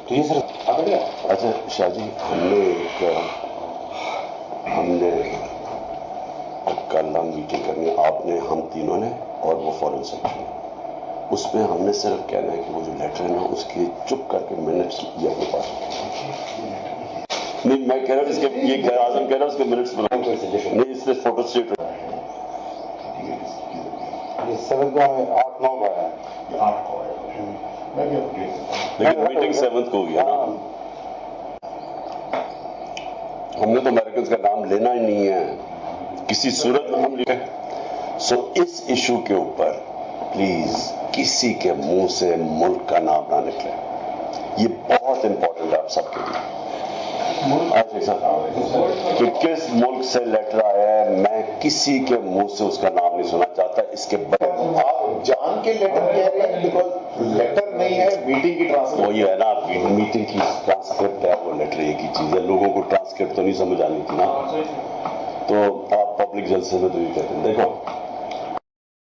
تو یہ سر اچھا شاہ جی ہم نے کل میٹنگ کرنی ہے، آپ نے، ہم تینوں نے اور وہ فورن سیکٹری، اس میں ہم نے صرف کہنا ہے کہ وہ جو لیٹر ہے نا اس کے چپ کر کے منٹس یہ اپنے پاس نہیں، میں کہہ رہا ہوں اس کے یہ غیر اعظم کہہ رہا ہوں اس کے منٹس بنا نہیں، اس میں فوٹو اسٹیٹ لیکن میٹنگ 7 کو ہوگی نا، ہم نے تو امریکنز کا نام لینا ہی نہیں ہے کسی صورت میں ہم لکھیں. سو اس ایشو کے اوپر پلیز کسی کے منہ سے ملک کا نام نہ نکلے، یہ بہت امپورٹنٹ ہے آپ سب کے لیے. کہ کس ملک سے لیٹر آیا ہے میں کسی کے منہ سے اس کا نام نہیں سننا چاہتا. اس کے بعد آپ جان کے لیٹر کہہ رہے ہیں بیکاز لیٹر نہیں ہے، میٹنگ کی ٹرانسکرپٹ. وہ یہ ہے نا میٹنگ کی ٹرانسکرپٹ ہے، وہ لیٹر ایک ہی چیز ہے. لوگوں کو ٹرانسکرپٹ تو نہیں سمجھ آنی تھی نا، تو آپ پبلک جلسے میں تو یہ کہتے ہیں. دیکھو